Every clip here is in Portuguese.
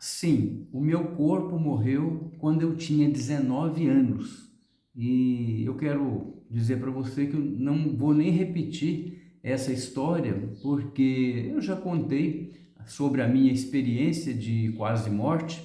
Sim, o meu corpo morreu quando eu tinha 19 anos. E eu quero dizer para você que eu não vou nem repetir essa história, porque eu já contei sobre a minha experiência de quase morte,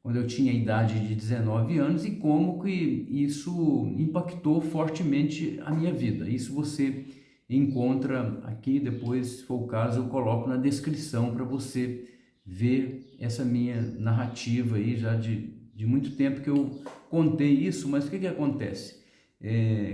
quando eu tinha a idade de 19 anos e como que isso impactou fortemente a minha vida. Isso você encontra aqui, depois, se for o caso, eu coloco na descrição para você ver essa minha narrativa aí já de muito tempo que eu contei isso, mas o que acontece?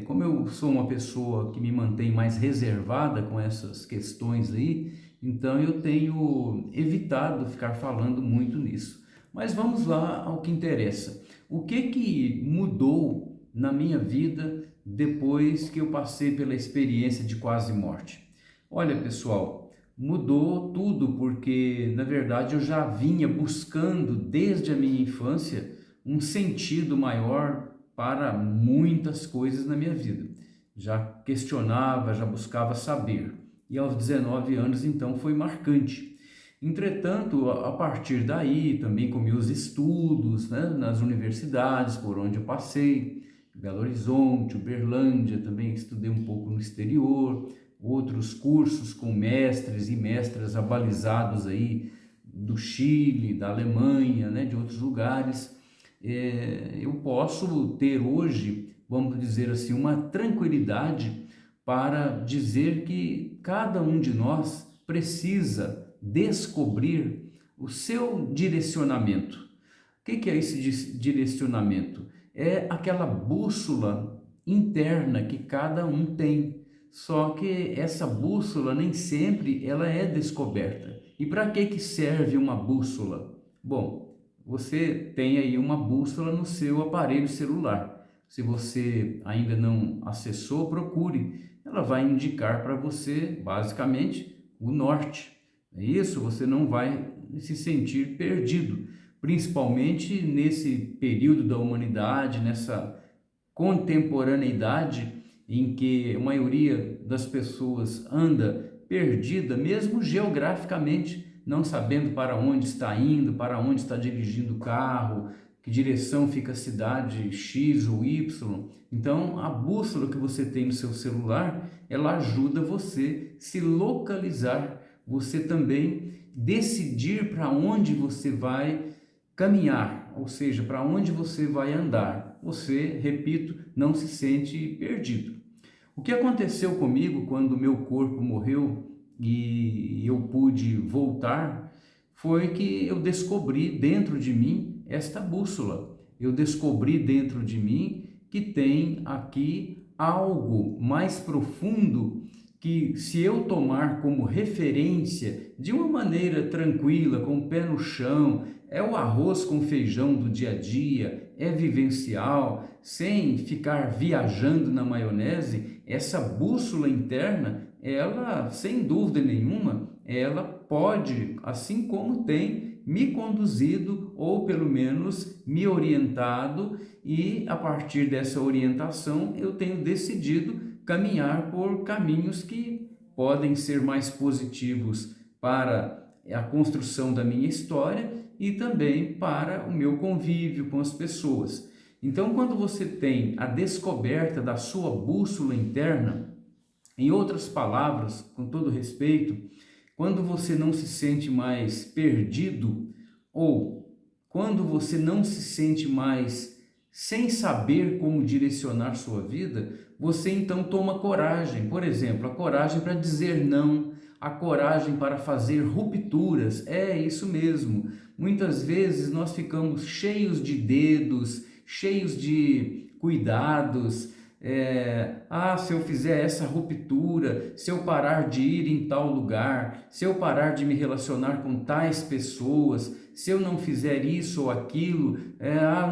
Como eu sou uma pessoa que me mantém mais reservada com essas questões aí, então eu tenho evitado ficar falando muito nisso. Mas vamos lá ao que interessa. O que mudou na minha vida depois que eu passei pela experiência de quase morte? Olha, pessoal, mudou tudo porque, na verdade, eu já vinha buscando desde a minha infância um sentido maior para muitas coisas na minha vida. Já questionava, já buscava saber. E aos 19 anos, então, foi marcante. Entretanto, a partir daí, também com meus estudos, né, nas universidades por onde eu passei, Belo Horizonte, Uberlândia, também estudei um pouco no exterior, outros cursos com mestres e mestras abalizados aí do Chile, da Alemanha, né, de outros lugares. Eu posso ter hoje, vamos dizer assim, uma tranquilidade para dizer que cada um de nós precisa descobrir o seu direcionamento. O que é esse direcionamento? É aquela bússola interna que cada um tem. Só que essa bússola nem sempre ela é descoberta. E para que serve uma bússola? Bom, você tem aí uma bússola no seu aparelho celular. Se você ainda não acessou, procure. Ela vai indicar para você, basicamente, o norte. É isso, você não vai se sentir perdido, principalmente nesse período da humanidade, nessa contemporaneidade em que a maioria das pessoas anda perdida, mesmo geograficamente, não sabendo para onde está indo, para onde está dirigindo o carro, que direção fica a cidade X ou Y. Então, a bússola que você tem no seu celular, ela ajuda você a se localizar, você também decidir para onde você vai caminhar, ou seja, para onde você vai andar. Você, repito, não se sente perdido. O que aconteceu comigo quando meu corpo morreu e eu pude voltar foi que eu descobri dentro de mim esta bússola. Eu descobri dentro de mim que tem aqui algo mais profundo que, se eu tomar como referência de uma maneira tranquila, com o pé no chão, é o arroz com feijão do dia a dia, é vivencial, sem ficar viajando na maionese, essa bússola interna, ela, sem dúvida nenhuma, ela pode, assim como tem, me conduzido ou pelo menos me orientado, e a partir dessa orientação eu tenho decidido caminhar por caminhos que podem ser mais positivos para a construção da minha história e também para o meu convívio com as pessoas. Então, quando você tem a descoberta da sua bússola interna, em outras palavras, com todo respeito, quando você não se sente mais perdido ou quando você não se sente mais sem saber como direcionar sua vida, você então toma coragem. Por exemplo, a coragem para dizer não, a coragem para fazer rupturas. É isso mesmo. Muitas vezes nós ficamos cheios de dedos, cheios de cuidados. Se eu fizer essa ruptura, se eu parar de ir em tal lugar, se eu parar de me relacionar com tais pessoas, se eu não fizer isso ou aquilo,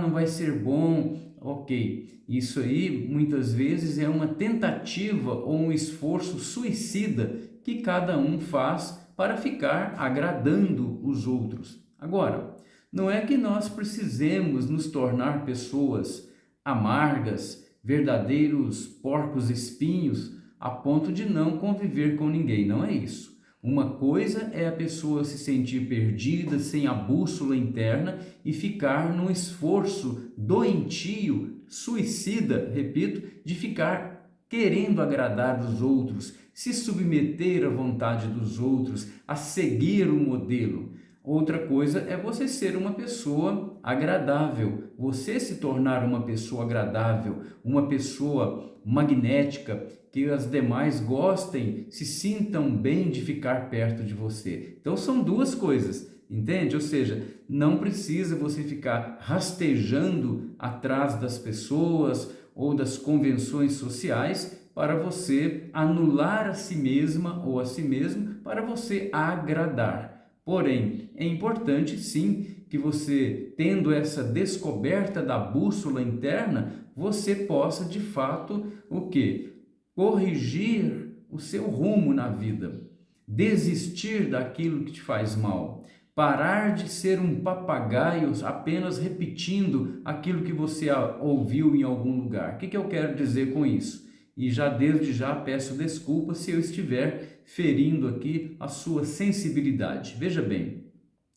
não vai ser bom. Ok, isso aí muitas vezes é uma tentativa ou um esforço suicida que cada um faz para ficar agradando os outros. Agora, não é que nós precisemos nos tornar pessoas amargas, verdadeiros porcos espinhos, a ponto de não conviver com ninguém, não é isso. Uma coisa é a pessoa se sentir perdida, sem a bússola interna e ficar num esforço doentio, suicida, repito, de ficar querendo agradar os outros, se submeter à vontade dos outros, a seguir o modelo. Outra coisa é você ser uma pessoa agradável, você se tornar uma pessoa agradável, uma pessoa magnética, que as demais gostem, se sintam bem de ficar perto de você. Então são duas coisas, entende? Ou seja, não precisa você ficar rastejando atrás das pessoas ou das convenções sociais para você anular a si mesma ou a si mesmo, para você agradar. Porém, é importante sim que você, tendo essa descoberta da bússola interna, você possa de fato o quê? Corrigir o seu rumo na vida, desistir daquilo que te faz mal, parar de ser um papagaio apenas repetindo aquilo que você ouviu em algum lugar. O que eu quero dizer com isso? E já desde já peço desculpas se eu estiver ferindo aqui a sua sensibilidade. Veja bem,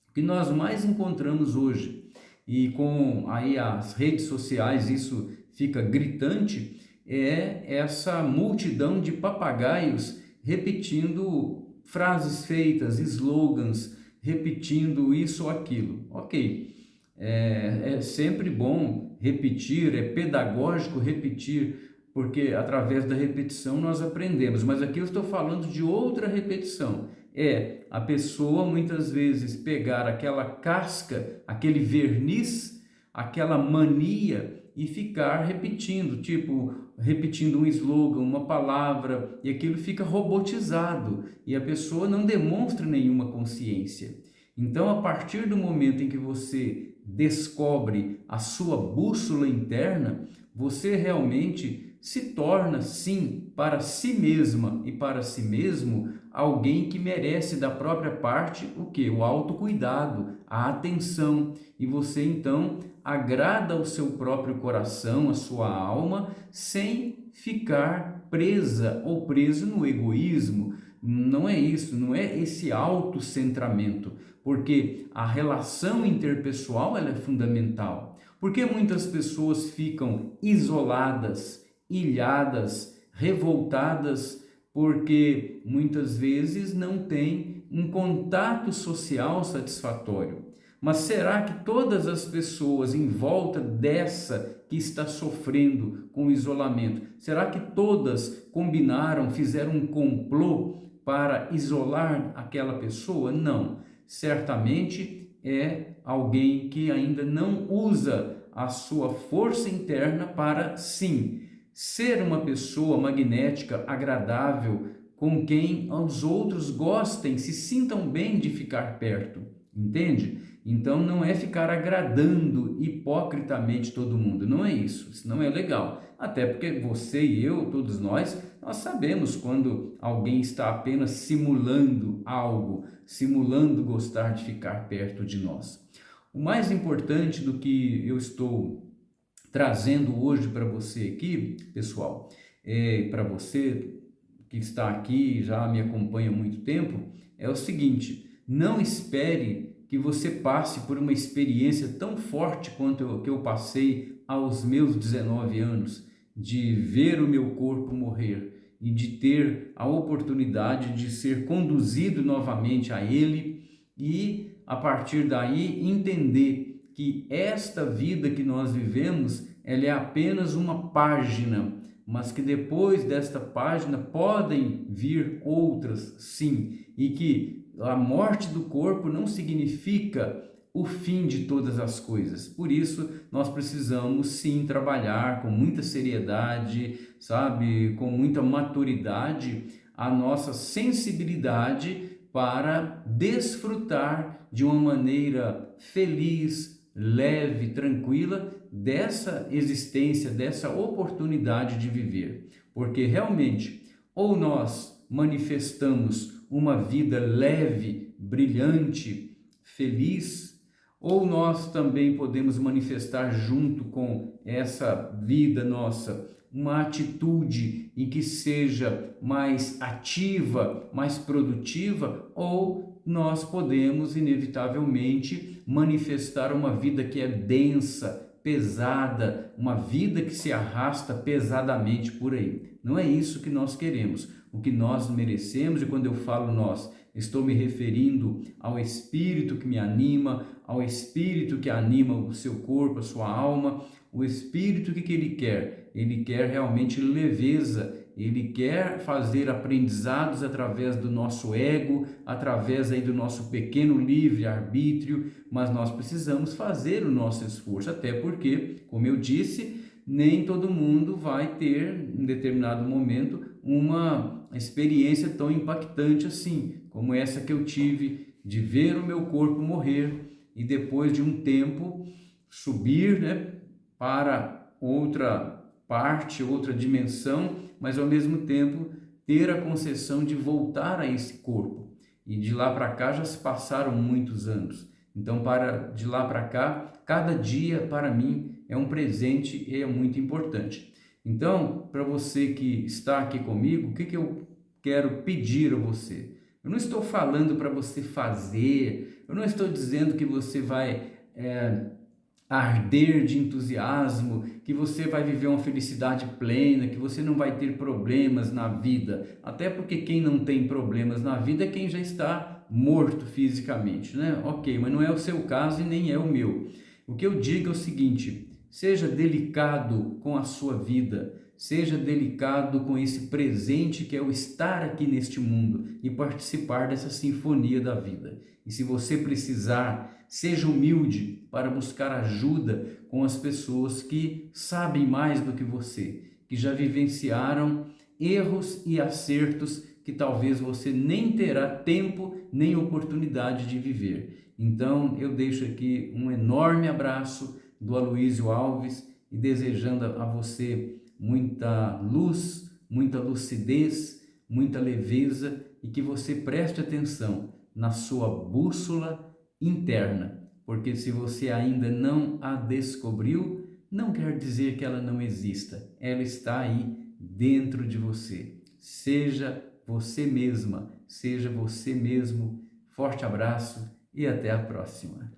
o que nós mais encontramos hoje, e com aí as redes sociais isso fica gritante, é essa multidão de papagaios repetindo frases feitas, slogans, repetindo isso ou aquilo. Ok, é sempre bom repetir, é pedagógico repetir, porque através da repetição nós aprendemos, mas aqui eu estou falando de outra repetição. É a pessoa muitas vezes pegar aquela casca, aquele verniz, aquela mania e ficar repetindo, tipo, repetindo um slogan, uma palavra, e aquilo fica robotizado e a pessoa não demonstra nenhuma consciência. Então, a partir do momento em que você descobre a sua bússola interna, você realmente se torna, sim, para si mesma e para si mesmo, alguém que merece da própria parte o quê? O autocuidado, a atenção, e você então agrada ao seu próprio coração, a sua alma, sem ficar presa ou preso no egoísmo. Não é isso, não é esse autocentramento, porque a relação interpessoal ela é fundamental. Porque muitas pessoas ficam isoladas, ilhadas, revoltadas, porque muitas vezes não têm um contato social satisfatório. Mas será que todas as pessoas em volta dessa que está sofrendo com o isolamento, será que todas combinaram, fizeram um complô para isolar aquela pessoa? Não. Certamente é alguém que ainda não usa a sua força interna para, sim, ser uma pessoa magnética, agradável, com quem os outros gostem, se sintam bem de ficar perto, entende? Então não é ficar agradando hipocritamente todo mundo, não é isso não é legal. Até porque você e eu, todos nós sabemos quando alguém está apenas simulando algo, simulando gostar de ficar perto de nós. O mais importante do que eu estou trazendo hoje para você aqui, pessoal, para você que está aqui, já me acompanha há muito tempo, é o seguinte: não espere que você passe por uma experiência tão forte quanto que eu passei aos meus 19 anos, de ver o meu corpo morrer e de ter a oportunidade de ser conduzido novamente a ele e, a partir daí, entender que esta vida que nós vivemos, ela é apenas uma página, mas que depois desta página podem vir outras, sim, e que a morte do corpo não significa o fim de todas as coisas. Por isso, nós precisamos sim trabalhar com muita seriedade, sabe, com muita maturidade, a nossa sensibilidade para desfrutar de uma maneira feliz, leve, tranquila dessa existência, dessa oportunidade de viver. Porque realmente, ou nós manifestamos uma vida leve, brilhante, feliz, ou nós também podemos manifestar junto com essa vida nossa uma atitude em que seja mais ativa, mais produtiva, ou nós podemos inevitavelmente manifestar uma vida que é densa, pesada, uma vida que se arrasta pesadamente por aí. Não é isso que nós queremos. O que nós merecemos, e quando eu falo nós, estou me referindo ao Espírito que me anima, ao Espírito que anima o seu corpo, a sua alma, o Espírito que ele quer? Ele quer realmente leveza, ele quer fazer aprendizados através do nosso ego, através aí do nosso pequeno livre-arbítrio, mas nós precisamos fazer o nosso esforço, até porque, como eu disse, nem todo mundo vai ter, em determinado momento, uma experiência tão impactante assim, como essa que eu tive de ver o meu corpo morrer e depois de um tempo subir, para outra parte, outra dimensão, mas ao mesmo tempo ter a concessão de voltar a esse corpo. E de lá para cá já se passaram muitos anos. Então, de lá para cá, cada dia para mim é um presente e é muito importante. Então, para você que está aqui comigo, o que eu quero pedir a você? Eu não estou falando para você fazer, eu não estou dizendo que você vai arder de entusiasmo, que você vai viver uma felicidade plena, que você não vai ter problemas na vida. Até porque quem não tem problemas na vida é quem já está morto fisicamente, né? Ok, mas não é o seu caso e nem é o meu. O que eu digo é o seguinte: seja delicado com a sua vida, seja delicado com esse presente que é o estar aqui neste mundo e participar dessa sinfonia da vida. E se você precisar, seja humilde para buscar ajuda com as pessoas que sabem mais do que você, que já vivenciaram erros e acertos que talvez você nem terá tempo nem oportunidade de viver. Então eu deixo aqui um enorme abraço do Aloísio Alves e desejando a você muita luz, muita lucidez, muita leveza e que você preste atenção na sua bússola interna, porque se você ainda não a descobriu, não quer dizer que ela não exista, ela está aí dentro de você. Seja você mesma, seja você mesmo. Forte abraço e até a próxima.